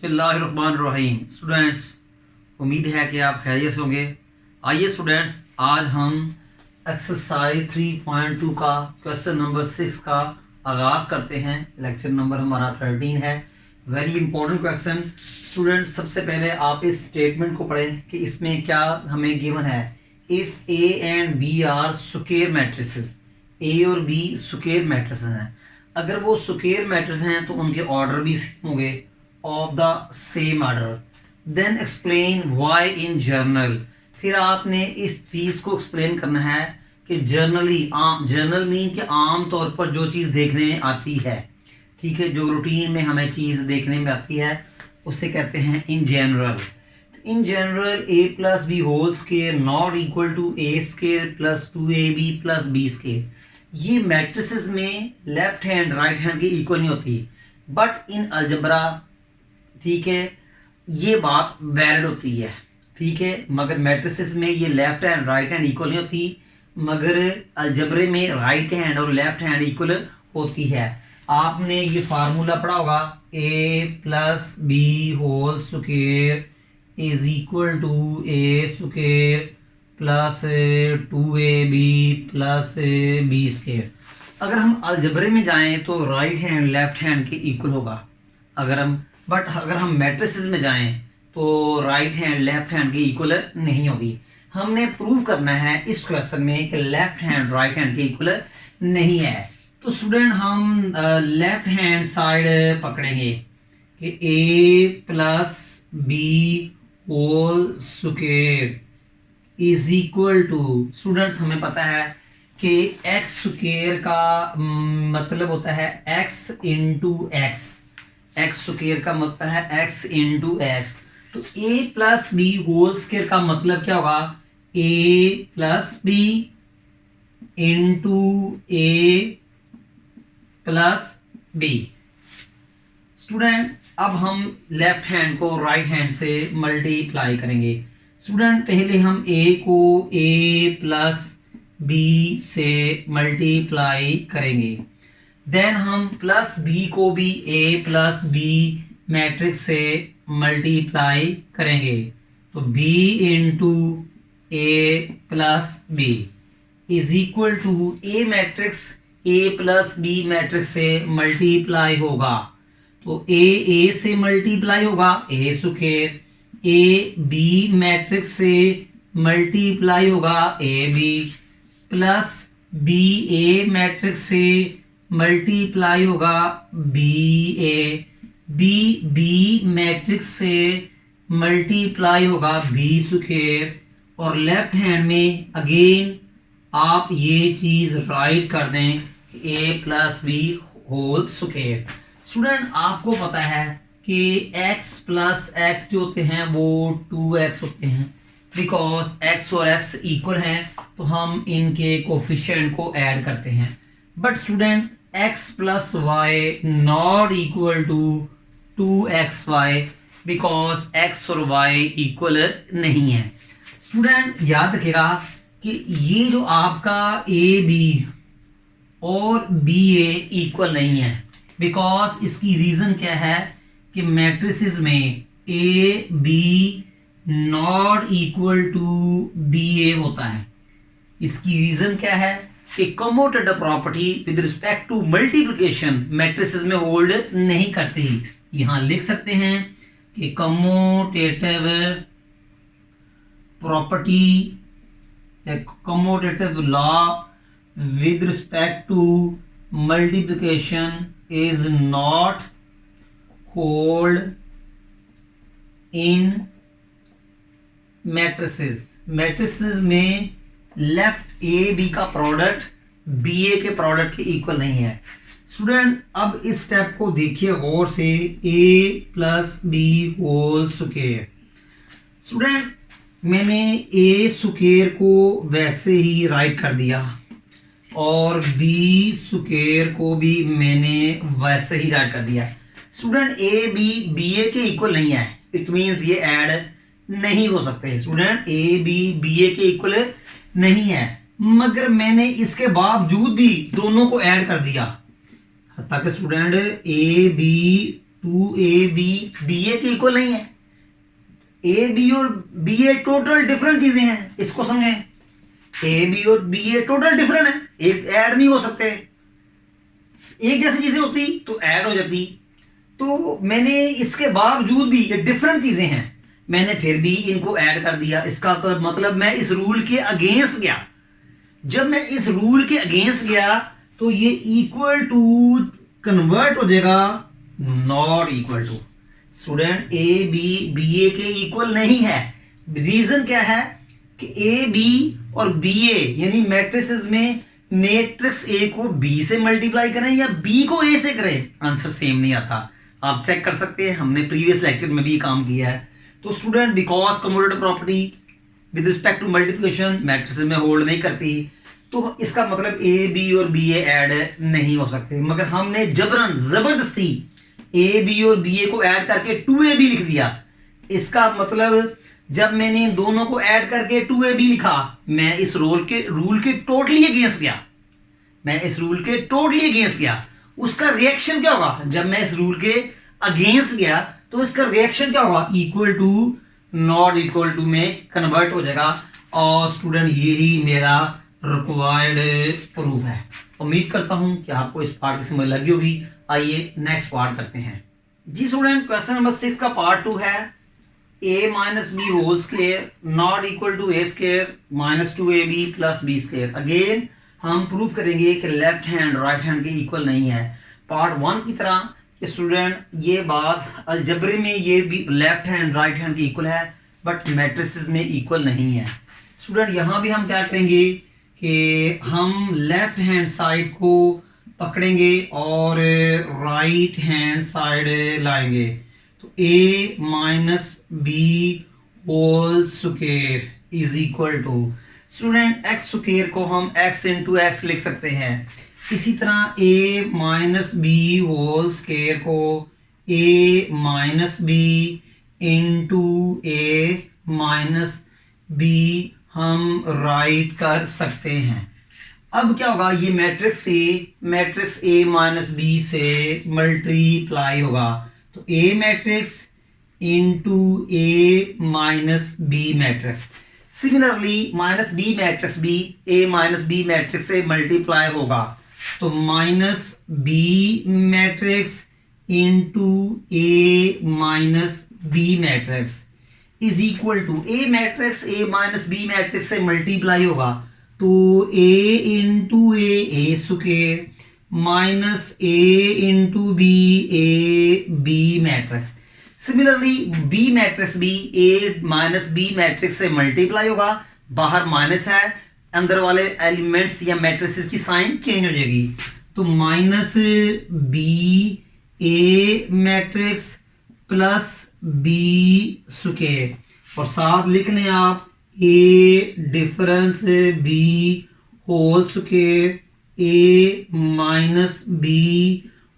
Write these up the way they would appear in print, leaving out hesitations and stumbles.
बिस्मिल्लाहिर्रहमानिर्रहीम। स्टूडेंट्स, उम्मीद है कि आप खैरियत से होंगे। आइए स्टूडेंट्स, आज हम एक्सरसाइज 3.2 का क्वेश्चन नंबर 6 का आगाज़ करते हैं। लेक्चर नंबर हमारा 13 है। Very important question. स्टूडेंट्स, सबसे पहले आप इस स्टेटमेंट को पढ़ें कि इसमें क्या हमें गिवन है। If A and B are square matrices, A और बी स्क्वायर मैट्रिसेस हैं। अगर वो स्क्वायर मैट्रिक्स हैं तो उनके ऑर्डर भी सेम होंगे, of the same order. Then explain why in general. फिर आपने इस चीज़ को एक्सप्लेन करना है कि जर्नली, जर्नल मीन कि आम तौर पर जो चीज़ देखने में आती है, ठीक है, जो रूटीन में हमें चीज़ देखने में आती है उसे कहते हैं in general. In general a plus B whole square not equal to A square plus 2ab plus B square. ये मैट्रिसेस में लेफ्ट हैंड राइट हैंड की इक्वल नहीं होती, बट इन अलजबरा, ठीक है, ये बात वैलिड होती है, ठीक है। मगर मैट्रिसेस में ये left hand right hand equal नहीं होती, मगर अलजबरे में राइट हैंड और लेफ्ट हैंड इक्वल होती है। आपने ये फार्मूला पढ़ा होगा, A plus B whole square is equal to A square plus 2ab plus B square. अगर हम अलजबरे में जाएं तो राइट हैंड लेफ्ट हैंड के इक्वल होगा। अगर हम मैट्रिसेस में जाएं तो राइट हैंड लेफ्ट हैंड के इक्वल नहीं होगी। हमने प्रूव करना है इस क्वेश्चन में कि लेफ्ट हैंड राइट हैंड के इक्वल नहीं है। तो स्टूडेंट, हम लेफ्ट हैंड साइड पकड़ेंगे कि A plus B whole square is equal to, students हमें पता है कि एक्स स्क्वायर का मतलब होता है x into x. X square का मतलब है एक्स इंटू एक्स। तो ए प्लस बी होल स्क्वायर का मतलब क्या होगा, A plus B into A plus B. Student, अब हम लेफ्ट हैंड को राइट हैंड से मल्टीप्लाई करेंगे। स्टूडेंट, पहले हम ए को ए प्लस बी से मल्टीप्लाई करेंगे। देन हम प्लस बी को भी ए प्लस बी मैट्रिक्स से मल्टीप्लाई करेंगे। तो B into A plus B is equal to A matrix A plus B matrix से मल्टीप्लाई होगा। तो ए से मल्टीप्लाई होगा A square, A B matrix से मल्टीप्लाई होगा A B, plus B A matrix से मल्टीप्लाई होगा बी ए, बी मैट्रिक्स से मल्टीप्लाई होगा बी स्क्वायर। और लेफ्ट हैंड में अगेन आप ये चीज राइट कर दें, A plus B whole square. Student, आपको पता है कि x प्लस एक्स जो होते हैं वो 2x होते हैं। बिकॉज x और x इक्वल हैं तो हम इनके कोफिशिएंट को ऐड करते हैं। But student, x plus y not equal to 2xy because x और y इक्वल नहीं है। स्टूडेंट, याद रखिएगा कि ये जो आपका ए बी और बी ए इक्वल नहीं है। बिकॉज इसकी रीजन क्या है कि मैट्रिसेस में A B not equal to B A होता है। इसकी रीजन क्या है कि commutative property with respect to multiplication matrices में होल्ड नहीं करती। यहां लिख सकते हैं कि commutative property, commutative law with respect to multiplication is not hold in matrices. Matrices में लेफ्ट ए बी का प्रोडक्ट बी ए के प्रोडक्ट के इक्वल नहीं है। स्टूडेंट, अब इस स्टेप को देखिए गौर से, A plus B whole square. Student, मैंने ए स्क्वायर को वैसे ही राइट कर दिया और बी स्क्वायर को भी मैंने वैसे ही राइट कर दिया। स्टूडेंट, ए बी ए के इक्वल नहीं है, इट मींस ये ऐड नहीं हो सकते। स्टूडेंट, ए बी ए के इक्वल नहीं है, मगर मैंने इसके बावजूद भी दोनों को ऐड कर दिया ताकि स्टूडेंट ए बी 2ab ba के इक्वल नहीं है। ए बी और बी ए टोटल डिफरेंट चीजें हैं, इसको समझें। ए बी और बी ए टोटल डिफरेंट है, एक ऐड नहीं हो सकते। एक जैसी चीजें होती तो ऐड हो जाती। तो मैंने इसके बावजूद भी ये डिफरेंट चीजें हैं, मैंने फिर भी इनको ऐड कर दिया। इसका तो मतलब मैं इस रूल के अगेंस्ट गया। जब मैं इस रूल के अगेंस्ट गया तो ये इक्वल टू कन्वर्ट हो जाएगा not equal to. Student A B B A के इक्वल नहीं है। रीजन क्या है कि ए बी और बी ए यानी मैट्रिसेस में मैट्रिक्स ए को बी से मल्टीप्लाई करें या बी को ए से करें, आंसर सेम नहीं आता। आप चेक कर सकते हैं, हमने प्रीवियस लेक्चर में भी काम किया है। तो student because commutative property with respect to multiplication matrices में होल्ड नहीं करती, तो इसका मतलब ए बी और बी ए ऐड नहीं हो सकते। मगर हमने जबरन जबरदस्ती ए बी और बी ए को ऐड करके 2ab लिख दिया। इसका मतलब जब मैंने इन दोनों को ऐड करके 2ab लिखा, मैं इस रूल के टोटली अगेंस्ट गया। मैं इस रूल के टोटली अगेंस्ट गया। उसका रिएक्शन क्या होगा? जब मैं इस रूल के अगेंस्ट गया तो इसका रिएक्शन क्या होगा? Equal to not equal to में कन्वर्ट हो जाएगा। और स्टूडेंट यही मेरा रिक्वायर्ड प्रूफ है। उम्मीद करता हूं कि आपको इस पार्ट की समझ लगी होगी। आइए नेक्स्ट पार्ट करते हैं जी। स्टूडेंट क्वेश्चन नंबर 6 का पार्ट 2 है a minus B whole square not equal to A square minus 2ab plus B square. Again हम प्रूव करेंगे कि लेफ्ट हैंड राइट हैंड के इक्वल नहीं है। पार्ट 1 की तरह कि स्टूडेंट ये बात अलजबरे में ये भी लेफ्ट हैंड राइट हैंड के इक्वल है, बट मैट्रिसेस में इक्वल नहीं है। स्टूडेंट यहाँ भी हम क्या करेंगे कि हम लेफ्ट हैंड साइड को पकड़ेंगे और राइट हैंड साइड लाएंगे। तो a minus B whole square is equal to student x square को हम x इंटू एक्स लिख सकते हैं। इसी तरह a minus B whole square को a minus B into A minus B हम राइट कर सकते हैं। अब क्या होगा? ये मैट्रिक्स ए माइनस बी से मल्टीप्लाई होगा। तो A matrix into A minus B matrix. Similarly minus B matrix भी ए माइनस बी मैट्रिक्स से मल्टीप्लाई होगा। तो minus B matrix into A minus B matrix is equal to A matrix A minus B matrix से multiply होगा। तो a into a square minus a into b matrix. Similarly b matrix भी a minus B matrix से multiply होगा। बाहर minus है, अंदर वाले एलिमेंट्स या मैट्रिसेस की साइन चेंज हो जाएगी। तो minus B A matrix plus B square और साथ लिख लें आप A difference B whole square A minus B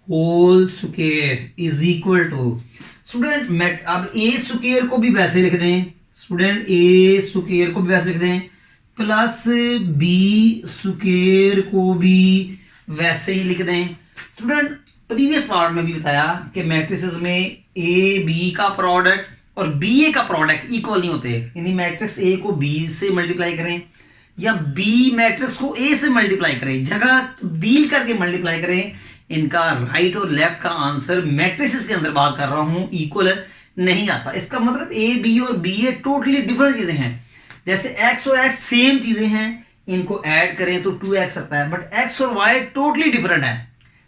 whole square is equal to student अब ए स्क्वायर को भी वैसे लिख दें। स्टूडेंट ए स्क्वायर को भी वैसे लिख दें प्लस बी स्क्वायर को भी वैसे ही लिख दें। स्टूडेंट प्रीवियस पार्ट में भी बताया कि मैट्रिसेस में ए बी का प्रोडक्ट और बी ए का प्रोडक्ट इक्वल नहीं होते। यानी मैट्रिक्स ए को बी से मल्टीप्लाई करें या बी मैट्रिक्स को ए से मल्टीप्लाई करें, जगह तब्दील करके मल्टीप्लाई करें, इनका राइट और लेफ्ट का आंसर मैट्रिसेस के अंदर बात कर रहा हूं इक्वल नहीं आता। इसका मतलब ए बी और बी ए टोटली डिफरेंट चीजें हैं। जैसे एक्स और एक्स सेम चीजें हैं, इनको ऐड करें तो 2x आता है, बट एक्स और वाई टोटली डिफरेंट है।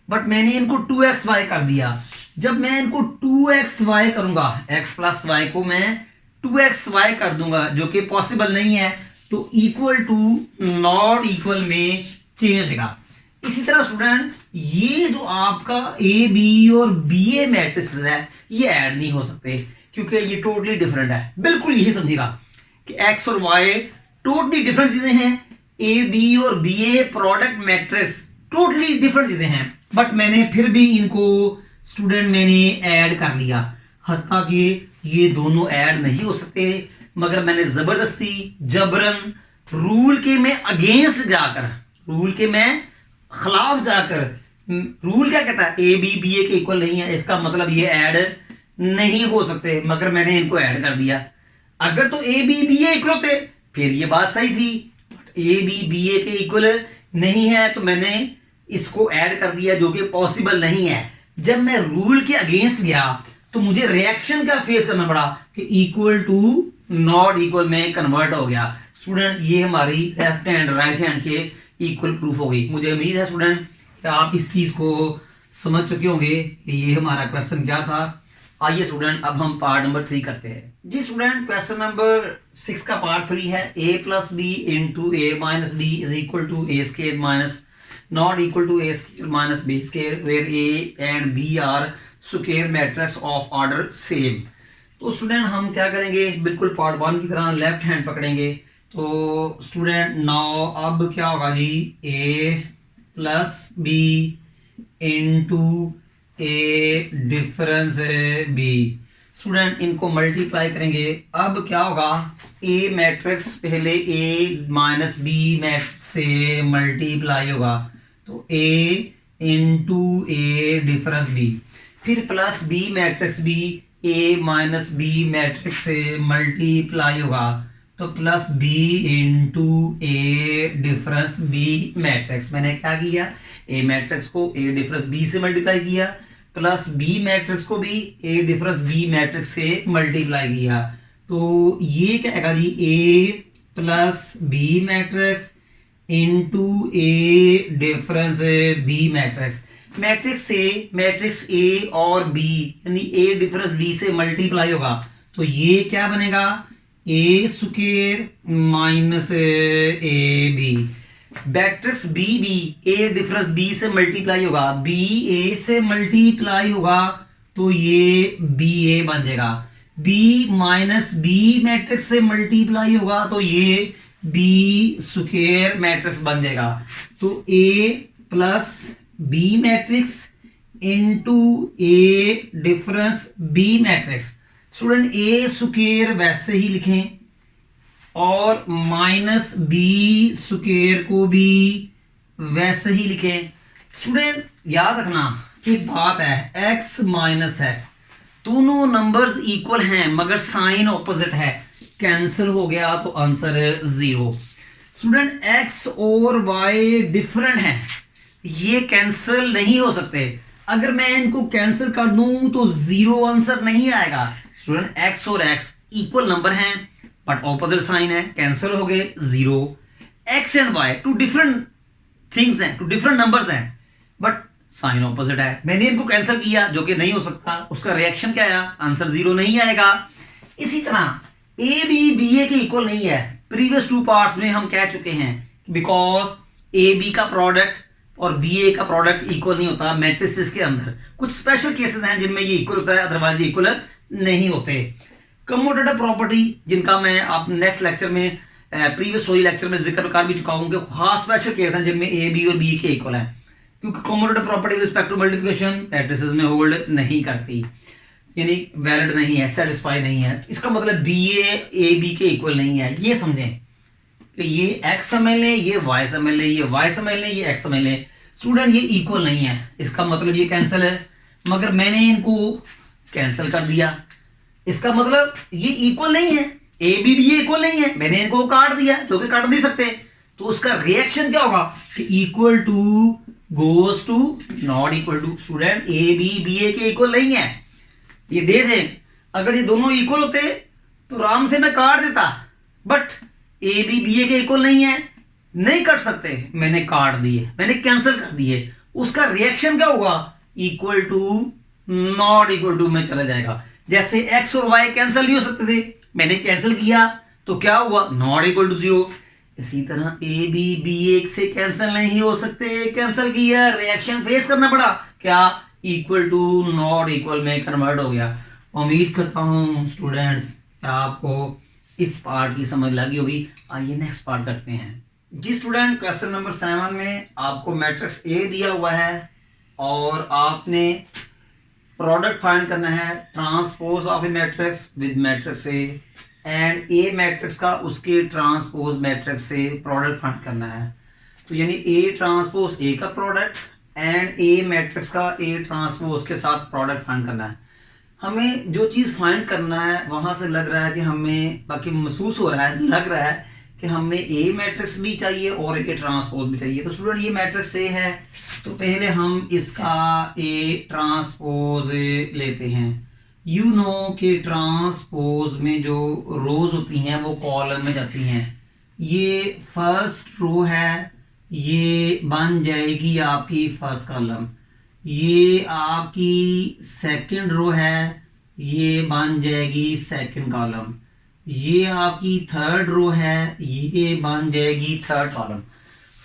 बट मैंने इनको 2xy कर दिया। जब मैं इनको 2xy करूंगा, x प्लस वाई को मैं 2xy कर दूंगा, जो कि पॉसिबल नहीं है, तो इक्वल टू नॉट इक्वल में चेंज होगा। इसी तरह स्टूडेंट ये जो आपका ए बी और बी ए मैट्रिसेस है ये ऐड नहीं हो सकते क्योंकि ये टोटली डिफरेंट है। बिल्कुल यही समझिएगा कि एक्स और वाई टोटली डिफरेंट चीजें हैं। ए बी और बी ए प्रोडक्ट मैट्रिक्स टोटली डिफरेंट चीजें हैं, बट मैंने फिर भी इनको स्टूडेंट मैंने ऐड कर लिया। हत्ता कि ये दोनों ऐड नहीं हो सकते, मगर मैंने जबरदस्ती जबरन रूल के मैं अगेंस्ट जाकर, रूल के मैं खिलाफ जाकर रूल क्या कहता है, ए बी बी ए के इक्वल नहीं है, इसका मतलब ये ऐड नहीं हो सकते, मगर मैंने इनको ऐड कर दिया। अगर तो a B B a equal होते फिर ये बात सही थी, ए बी बी ए के इक्वल नहीं है तो मैंने इसको ऐड कर दिया, जो कि पॉसिबल नहीं है। जब मैं रूल के अगेंस्ट गया तो मुझे रिएक्शन का फेस करना पड़ा कि इक्वल टू नॉट इक्वल में कन्वर्ट हो गया। स्टूडेंट ये हमारी लेफ्ट हैंड राइट हैंड के इक्वल प्रूफ हो गई। मुझे उम्मीद है स्टूडेंट कि आप इस चीज को समझ चुके होंगे कि ये हमारा क्वेश्चन क्या था। आइए स्टूडेंट अब हम पार्ट नंबर 3 करते हैं। जी स्टूडेंट क्वेश्चन नंबर 6 का पार्ट 3 है, a plus B into A minus b is equal to a square minus not equal to a square minus b square where a and B are square matrix of order same. तो student हम क्या करेंगे, बिल्कुल part 1 की तरह left hand पकड़ेंगे। तो student now अब क्या होगा जी, a plus B into A difference B. Student इनको मल्टीप्लाई करेंगे, अब क्या होगा, ए मैट्रिक्स पहले ए माइनस बी मैट्रिक्स से मल्टीप्लाई होगा, तो A into A difference B, फिर plus B matrix B A minus B matrix से मल्टीप्लाई होगा, तो plus B into A difference B matrix. मैंने क्या किया, ए मैट्रिक्स को ए डिफरेंस बी से मल्टीप्लाई किया, प्लस बी मैट्रिक्स को भी ए डिफरेंस बी मैट्रिक्स से मल्टीप्लाई किया। तो ये क्या आएगा जी, A plus B matrix into A difference B matrix. Matrix से मैट्रिक्स ए और बी यानी ए डिफरेंस बी से मल्टीप्लाई होगा, तो ये क्या बनेगा, A square minus A B. Matrix B B A difference B से मल्टीप्लाई होगा, बी ए से मल्टीप्लाई होगा, तो ये बी ए बन जाएगा। बी माइनस बी मैट्रिक्स से मल्टीप्लाई होगा, तो ये बी स्क्वायर मैट्रिक्स बन जाएगा। तो ए plus B matrix into A difference B matrix. Student A square वैसे ही लिखें और माइनस बी स्क्वायर को भी वैसे ही लिखें। स्टूडेंट याद रखना एक बात है, x माइनस एक्स दोनों नंबर्स इक्वल हैं मगर साइन ऑपोजिट है, कैंसिल हो गया तो आंसर है 0। स्टूडेंट x और y डिफरेंट हैं, ये कैंसिल नहीं हो सकते। अगर मैं इनको कैंसिल कर दूं तो 0 आंसर नहीं आएगा। स्टूडेंट x और x इक्वल नंबर हैं बट ऑपोजिट साइन है, कैंसिल हो गए 0। x and y two different things हैं, टू डिफरेंट नंबर्स हैं बट साइन ऑपोजिट है। मैंने इनको कैंसिल किया जो कि नहीं हो सकता, उसका रिएक्शन क्या आया, आंसर 0 नहीं आएगा। इसी तरह ए बी बी ए के इक्वल नहीं है। प्रीवियस 2 पार्ट्स में हम कह चुके हैं बिकॉज ए बी का प्रोडक्ट और बी ए का प्रोडक्ट इक्वल नहीं होता मैट्रिसेस के अंदर। कुछ स्पेशल केसेस हैं जिनमें ये इक्वल होता है, अदरवाइज इक्वल नहीं होते। कम्यूटेटिव प्रॉपर्टी जिनका मैं आप नेक्स्ट लेक्चर में प्रीवियस वही लेक्चर में जिक्र कर भी चुका हूं कि खास स्पेशल केस हैं जिनमें ए बी और बी के इक्वल हैं, क्योंकि commutative property with respect to multiplication matrices में होल्ड नहीं करती, यानी वैलिड नहीं है, सेटिस्फाई नहीं है। इसका मतलब बी ए बी के इक्वल नहीं है। ये समझें कि ये x समझ लें, ये y समझ लें, ये y समझ लें, ये x समझ लें। स्टूडेंट ये इक्वल नहीं है, इसका मतलब ये कैंसिल है, मगर मैंने इनको कैंसिल कर दिया, इसका मतलब ये इक्वल नहीं है। ए बी बी इक्वल नहीं है, मैंने इनको काट दिया जो कि काट नहीं सकते, तो उसका रिएक्शन क्या होगा कि equal to goes to not equal to. Student A B B A के इक्वल नहीं है, ये दे दें। अगर ये दोनों इक्वल होते तो आराम से मैं काट देता, but A B B A के इक्वल नहीं है, नहीं कट सकते, मैंने काट दिए, मैंने कैंसिल कर दिए। उसका रिएक्शन क्या होगा, equal to not equal to में चला जाएगा। जैसे x और y कैंसिल नहीं हो सकते थे, मैंने कैंसिल किया तो क्या हुआ, नॉट इक्वल टू 0। इसी तरह ए बी बी ए से कैंसिल नहीं हो सकते, कैंसिल किया, रिएक्शन फेस करना पड़ा, क्या, इक्वल टू नॉट इक्वल में कन्वर्ट हो गया। उम्मीद करता हूं स्टूडेंट्स आपको इस पार्ट की समझ लगी होगी। आइए नेक्स्ट पार्ट करते हैं। जी स्टूडेंट क्वेश्चन नंबर 7 में आपको मैट्रिक्स ए दिया हुआ है और आपने प्रोडक्ट फाइंड करना है transpose of A matrix with matrix A and A matrix का उसके ट्रांसपोज मैट्रिक्स से प्रोडक्ट फाइंड करना है। तो यानी ए ट्रांसपोज ए का प्रोडक्ट एंड ए मैट्रिक्स का ए ट्रांसपोज के साथ प्रोडक्ट फाइंड करना है। हमें जो चीज़ फाइंड करना है वहां से लग रहा है कि हमें, बाकी महसूस हो रहा है, लग रहा है कि हमें ए मैट्रिक्स भी चाहिए और ए ट्रांसपोज भी चाहिए। तो स्टूडेंट ये मैट्रिक्स ए है, तो पहले हम इसका ए ट्रांसपोज लेते हैं। यू नो कि ट्रांसपोज में जो रोज होती हैं वो कॉलम में जाती हैं। ये फर्स्ट रो है, ये बन जाएगी आपकी फर्स्ट कॉलम। ये आपकी सेकंड रो है, ये बन जाएगी सेकंड कॉलम। ये आपकी थर्ड रो है, ये बन जाएगी थर्ड कॉलम।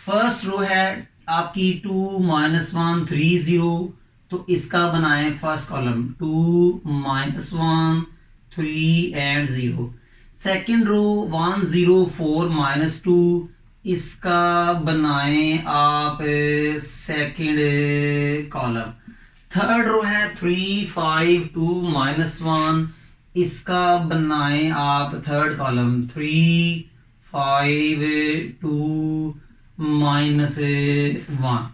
फर्स्ट रो है आपकी 2 -1 3 0, तो इसका बनाए first column 2 -1 3 and 0। Second row 1 0 4 -2, इसका बनाए आप सेकंड कॉलम। थर्ड रो है 3 5 2 -1, इसका बनाए आप थर्ड कॉलम 3 5 2 -1।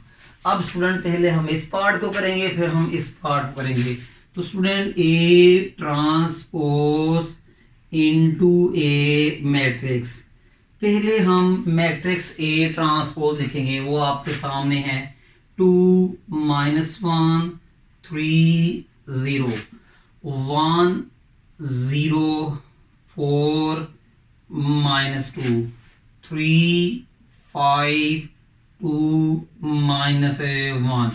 अब स्टूडेंट पहले हम इस पार्ट को करेंगे, फिर हम इस पार्ट को करेंगे। तो student A transpose into A matrix, पहले हम मैट्रिक्स ए ट्रांसपोज लिखेंगे, वो आपके सामने है। 2 -1 3 0 1 0 4 -2 3 5 2 -1।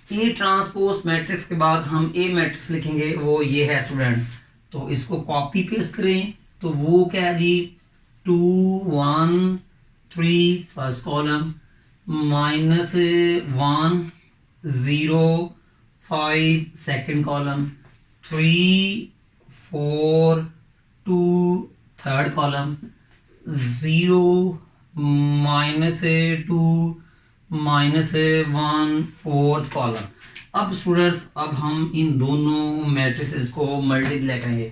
ए ट्रांसपोज मैट्रिक्स के बाद हम ए मैट्रिक्स लिखेंगे, वो ये है स्टूडेंट। तो इसको कॉपी पेस्ट करें, तो वो क्या है जी, 2 1 3 first column -1 0 5 second column 3 4 2 third column 0 -2 -1 fourth column. अब स्टूडेंट्स, अब हम इन दोनों मैट्रिक्स को मल्टीप्लाई करेंगे।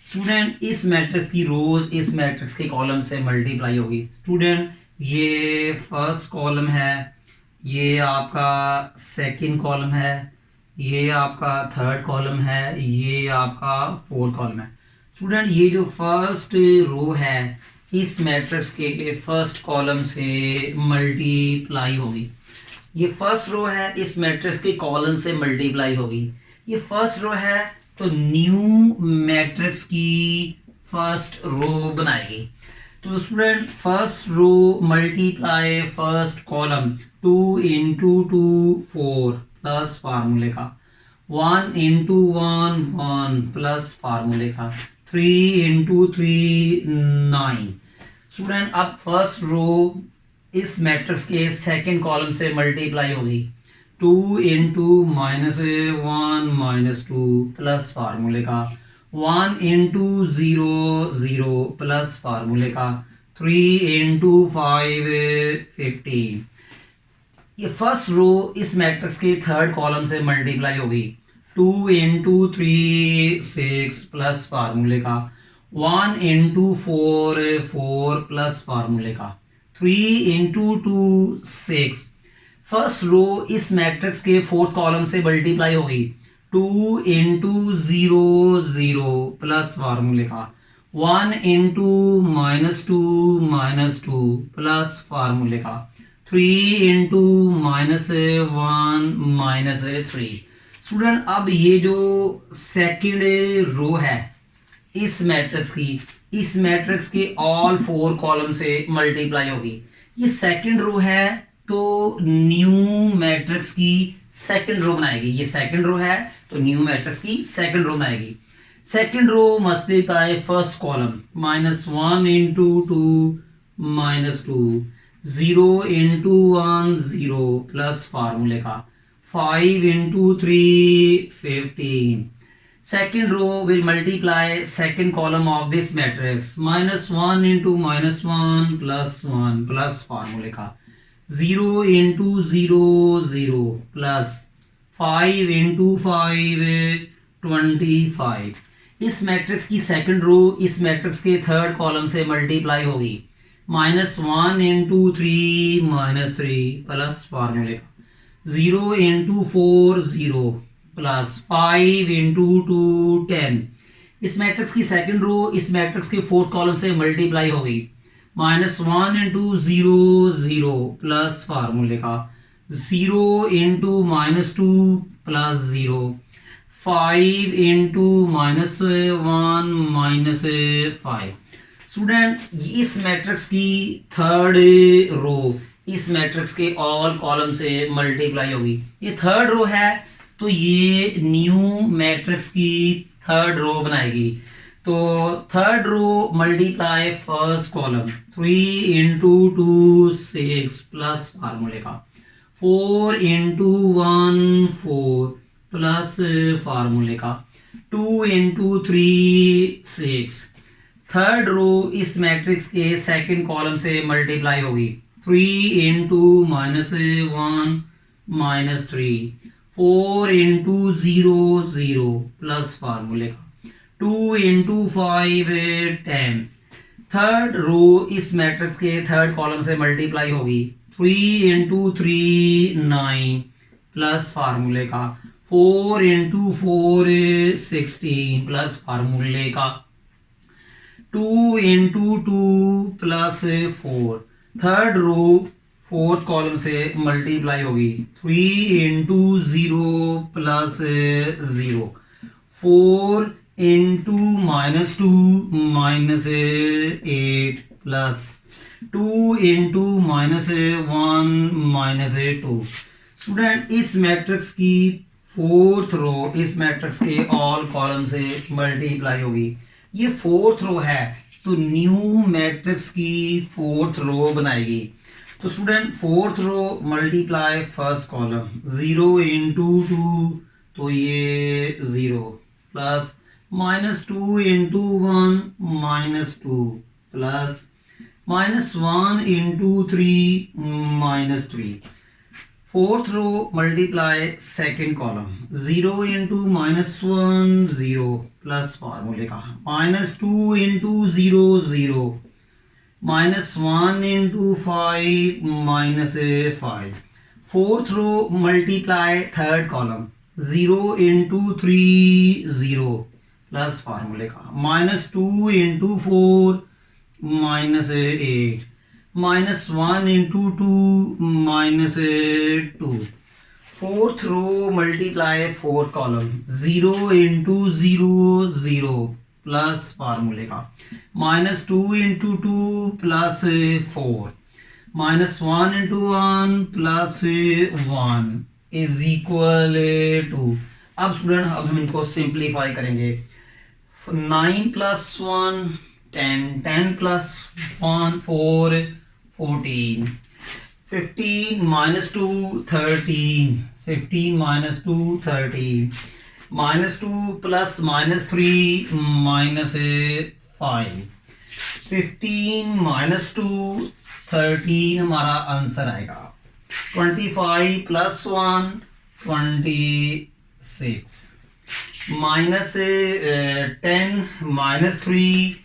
स्टूडेंट इस मैट्रिक्स की रोज इस मैट्रिक्स के कॉलम से मल्टीप्लाई होगी। स्टूडेंट ये फर्स्ट कॉलम है, ये आपका सेकंड कॉलम है, ये आपका थर्ड कॉलम है, ये आपका फोर्थ कॉलम है। स्टूडेंट ये जो फर्स्ट रो है इस मैट्रिक्स के फर्स्ट कॉलम से मल्टीप्लाई होगी। ये फर्स्ट रो है, इस मैट्रिक्स के कॉलम से मल्टीप्लाई होगी। ये फर्स्ट रो है, तो न्यू मैट्रिक्स की फर्स्ट रो बनाएगी। तो student first row multiply first column 2 × 2 4 plus फार्मूले का, 1 × 1 1 प्लस फार्मूले का, 3 × 3 9। स्टूडेंट अब फर्स्ट रो इस मैट्रिक्स के सेकंड कॉलम से मल्टीप्लाई होगी। 2 × -1 -2 प्लस फार्मूले का, 1 × 0 0 प्लस फार्मूले का, 3 × 5 15। ये फर्स्ट रो इस मैट्रिक्स के थर्ड कॉलम से मल्टीप्लाई होगी। 2 × 3 6 प्लस फार्मूले का, 1 × 4 4 प्लस फार्मूले का, 3 × 2 6। फर्स्ट रो इस मैट्रिक्स के फोर्थ कॉलम से मल्टीप्लाई होगी। 2 × 0 0 प्लस फार्मूले का, 1 × -2 -2 प्लस फार्मूले का, 3 × -1 -3। स्टूडेंट अब ये जो सेकंड रो है इस मैट्रिक्स के ऑल 4 कॉलम से मल्टीप्लाई होगी। ये सेकंड रो है, तो न्यू मैट्रिक्स की सेकंड रो बनाएगी। ये सेकंड रो है, तो न्यू मैट्रिक्स की सेकंड रो बनाएगी। Second row multiply first column, -1 × 2 -2 0 × 1 0 plus फार्मूले का, 5 × 3 15। Second row will multiply second column of this matrix, -1 × -1 plus 1 plus फार्मूले का, 0 × 0 0 plus 5 × 5 25। इस मैट्रिक्स की सेकंड रो इस मैट्रिक्स के थर्ड कॉलम से मल्टीप्लाई होगी। -1 × 3 -3 प्लस फार्मूले का, 0 इंटू 4 0 प्लस 5 इंटू 2 10। इस मैट्रिक्स की सेकंड रो इस मैट्रिक्स के फोर्थ कॉलम से मल्टीप्लाई हो गई। -1 इंटू 0 0 प्लस फार्मूले का 0 इंटू -2 प्लस 0 5 इंटू -1 -5। स्टूडेंट इस मैट्रिक्स की थर्ड रो इस मैट्रिक्स के ऑल कॉलम से मल्टीप्लाई होगी। ये थर्ड रो है तो ये न्यू मैट्रिक्स की थर्ड रो बनाएगी। तो third row multiply first column 3 into 2 6 plus फार्मूले का 4 इंटू 1 4 प्लस फार्मूले का 2 इंटू 3 6। थर्ड रो इस मैट्रिक्स के सेकंड कॉलम से मल्टीप्लाई होगी। 3 इंटू -1 -3 4 इंटू 0 0 प्लस फार्मूले का 2 इंटू 5 10। थर्ड रो इस मैट्रिक्स के थर्ड कॉलम से मल्टीप्लाई होगी। 3 इंटू 3 9 प्लस फार्मूले का 4 इंटू 4 16 प्लस फार्मूले का 2 into 2 plus 4। Third row fourth column से मल्टीप्लाई होगी। 3 into 0 plus 0 4 into -2 -8 plus 2 into -1 -2। Student इस मैट्रिक्स की फोर्थ रो इस मैट्रिक्स के ऑल कॉलम से मल्टीप्लाई होगी। ये फोर्थ रो है तो न्यू मैट्रिक्स की फोर्थ रो बनाएगी। तो student fourth row multiply first column 0 into 2 तो ये 0 plus -2 into 1 -2 plus -1 into 3 -3। Fourth row multiply second column 0 into -1 0 plus फार्मूले का -2 into 0 0 -1 into 5 -5। Fourth row multiply third column 0 into 3 0 plus फार्मूले का -2 into 4 -8 -1 into 2 -2। Fourth row multiply fourth column 0 into 0 0 plus फार्मूले का -2 into 2 plus 4 -1 into 1 plus 1 is equal to. अब student अब हम इनको सिंप्लीफाई करेंगे। 9 प्लस 1 10 10 प्लस 1 4 14 15 -2 13 15 -2 13 -2 प्लस -3 -5 15 -2 13 हमारा आंसर आएगा। 25 प्लस 1 26 -10 -3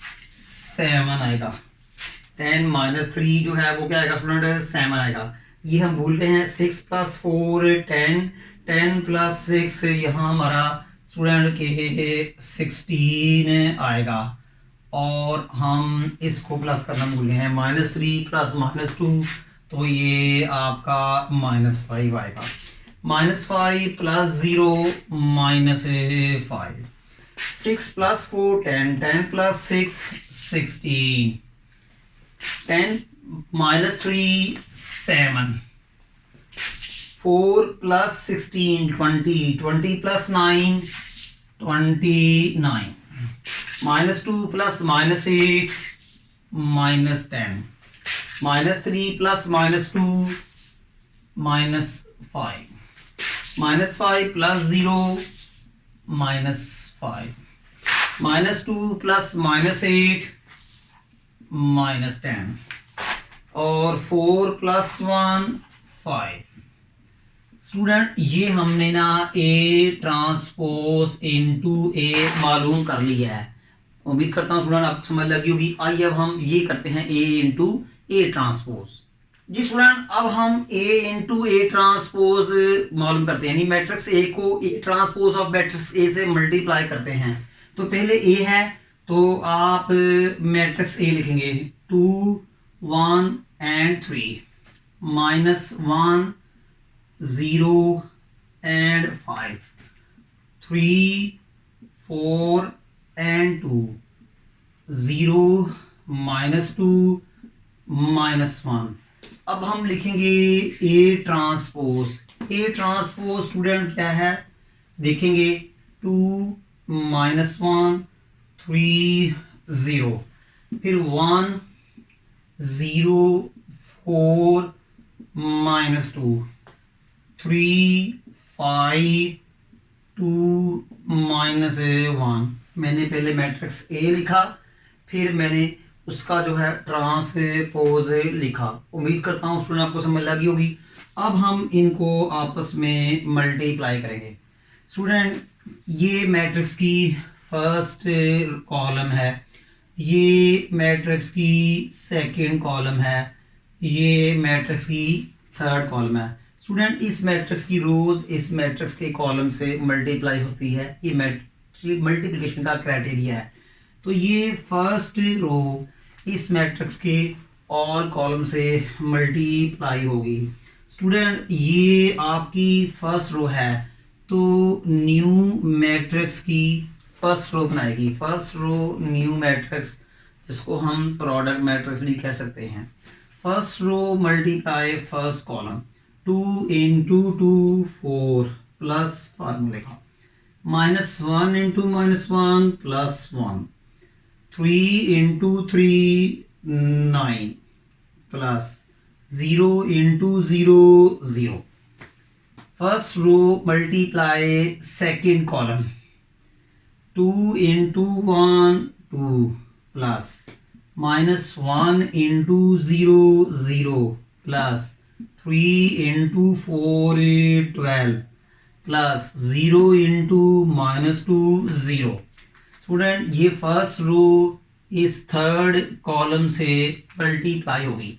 7 आएगा। 10 -3 जो है वो क्या आएगा स्टूडेंट 7 आएगा। ये हम भूल गए हैं 6 प्लस 4 10 10 प्लस 6 यहाँ हमारा स्टूडेंट के 16 आएगा। और हम इसको प्लस करना भूल गए हैं -3 प्लस -2 तो ये आपका -5 आएगा। -5 plus 0 -5 6 plus 4 10 10 plus 6 16 10 -3 7 4 plus 16 20 20 plus 9 29 -2 plus -8 -10 -3 plus -2 -5 -5 plus 0 -5 -2 plus -8 -10 और 4 प्लस 1 5। स्टूडेंट ये हमने ना A ट्रांसपोज इनटू A मालूम कर लिया है। उम्मीद करता हूँ स्टूडेंट आपको समझ लगी होगी। आइए अब हम ये करते हैं A इंटू A ट्रांसपोज। जी स्टूडेंट, अब हम A इंटू ए ट्रांसपोज मालूम करते हैं, यानी मैट्रिक्स A को A transpose of matrix A से मल्टीप्लाई करते हैं। तो पहले A है तो आप मैट्रिक्स A लिखेंगे 2 1 एंड 3 -1 0 एंड 5 3 4 एंड 2 0 -2 -1। अब हम लिखेंगे A transpose. A transpose student क्या है देखेंगे, 2 -1 3 0, फिर 1 0 4 -2 3 5 2 -1। मैंने पहले मैट्रिक्स A लिखा, फिर मैंने उसका जो है ट्रांसपोज लिखा। उम्मीद करता हूँ स्टूडेंट आपको समझ लगी होगी। अब हम इनको आपस में मल्टीप्लाई करेंगे। स्टूडेंट, ये मैट्रिक्स की फर्स्ट कॉलम है, ये मैट्रिक्स की सेकंड कॉलम है, ये मैट्रिक्स की थर्ड कॉलम है। स्टूडेंट, इस मैट्रिक्स की रोज इस मैट्रिक्स के कॉलम से मल्टीप्लाई होती है, ये मल्टीप्लिकेशन का क्राइटेरिया है। तो ये फर्स्ट रो इस मैट्रिक्स के ऑल कॉलम से मल्टीप्लाई होगी। स्टूडेंट, ये आपकी फर्स्ट रो है, तो न्यू मैट्रिक्स की फर्स्ट रो बनाएगी। फर्स्ट रो न्यू मैट्रिक्स, जिसको हम प्रोडक्ट मैट्रिक्स भी कह सकते हैं। First row multiply first column, 2 into 2 4 plus फार्मूले का -1 into -1 plus 1 3 into 3 9 plus 0 into 0 0। First row multiply second column, 2 into 1 2 plus -1 into 0 0 plus 3 into 4 12 plus 0 into -2 0। Student, ये फर्स्ट रो इस थर्ड कॉलम से multiply होगी,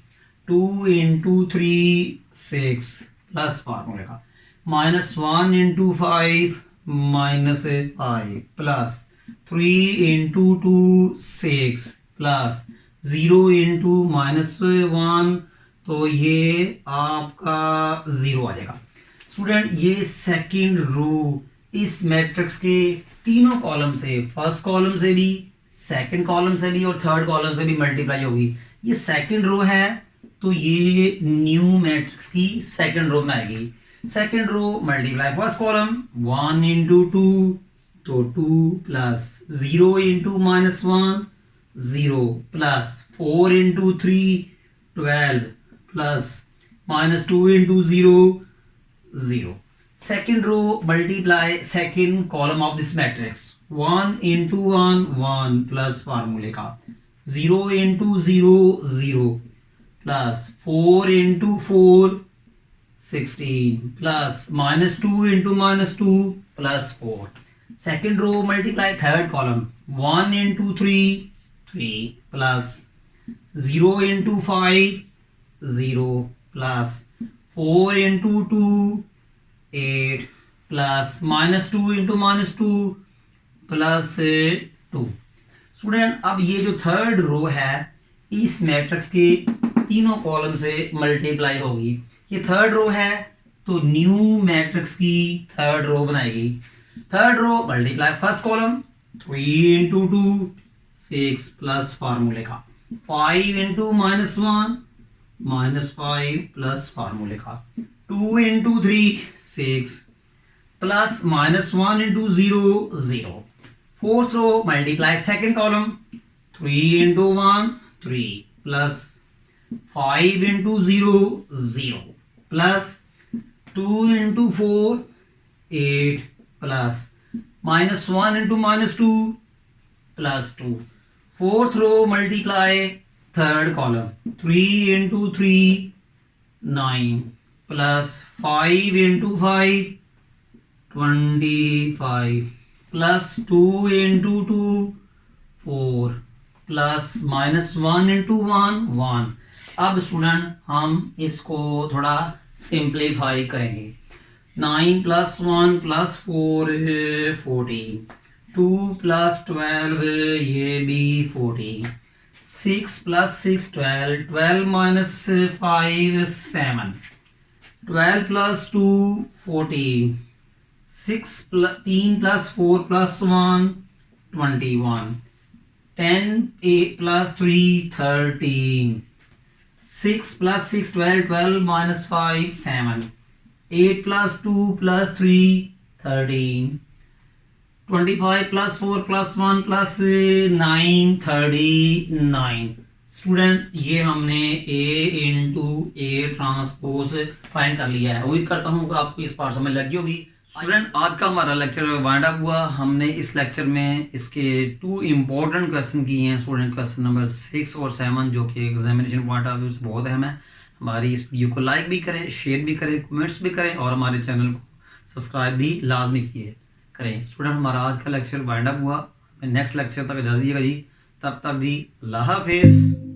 2 इंटू 3 6 प्लस फार्मूले का -1 into 5 -5 plus 3 into 2 6 plus 0 into -1, तो ये आपका 0 आ जाएगा। स्टूडेंट, ये सेकंड रो इस मैट्रिक्स के तीनों कॉलम से, फर्स्ट कॉलम से भी, सेकंड कॉलम से भी और थर्ड कॉलम से भी मल्टीप्लाई होगी। ये सेकंड रो है, तो ये न्यू मैट्रिक्स की सेकंड रो बनाएगी। Second row multiply first column, 1 into 2 तो 2 plus 0 into -1 0 plus 4 into 3 12 plus -2 into 0 0। Second row multiply second column of this matrix, 1 into 1 1 plus formula का 0 into 0 0 plus 4 into 4 16 plus -2 into -2 plus 4। Second row multiply third column, 1 into 3 3 plus 0 into 5 0 plus 4 into 2 8 plus -2 into -2 plus 2। Student, अब ये जो third row है इस matrix के तीनों column से multiply होगी। ये थर्ड रो है, तो न्यू मैट्रिक्स की थर्ड रो बनाएगी। Third row multiply first column, 3 into 2 6 plus फार्मूले का 5 इंटू -1 -5 प्लस फार्मूले का 2 into 3 6 plus -1 into 0 0। Fourth row multiply second column, 3 into 1 3 plus 5 into 0 0 plus 2 into 4 8 plus -1 into -2 plus 2। Fourth row multiply third column, 3 into 3 9 plus 5 into 5 25 plus 2 into 2 4 plus -1 into 1 1 अब student हम इसको थोड़ा simplify करेंगे। 9 + 1 + 4 14, 2 + 12 ये भी 14, 6 + 6 12, 12 - 5 7, 12 + 2 14, 3 + 4 + 1 21, 10 8 + 3 13, 6 + 6 12, 12 - 5 7, 8 + 2 + 3 13, 25 + 4 + 1 + 9 39। Student ये हमने A × A transpose find कर लिया है। उम्मीद करता हूँ कि आपको इस पार्ट समझ लगी होगी। स्टूडेंट आज का हमारा लेक्चर वाइंड अप हुआ। हमने इस लेक्चर में इसके 2 इम्पोर्टेंट क्वेश्चन किए हैं स्टूडेंट, क्वेश्चन नंबर 6 और 7 जो कि एग्जामिनेशन पॉइंट ऑफ व्यू से बहुत अहम है। हमारी इस वीडियो को लाइक भी करें, शेयर भी करें, कमेंट्स भी करें और हमारे चैनल को सब्सक्राइब भी लाजमी करें। स्टूडेंट हमारा आज का लेक्चर वाइंड अप हुआ। नेक्स्ट लेक्चर तक इजाज़त दीजिएगा जी। तब तक जी अल्लाह हाफिज़।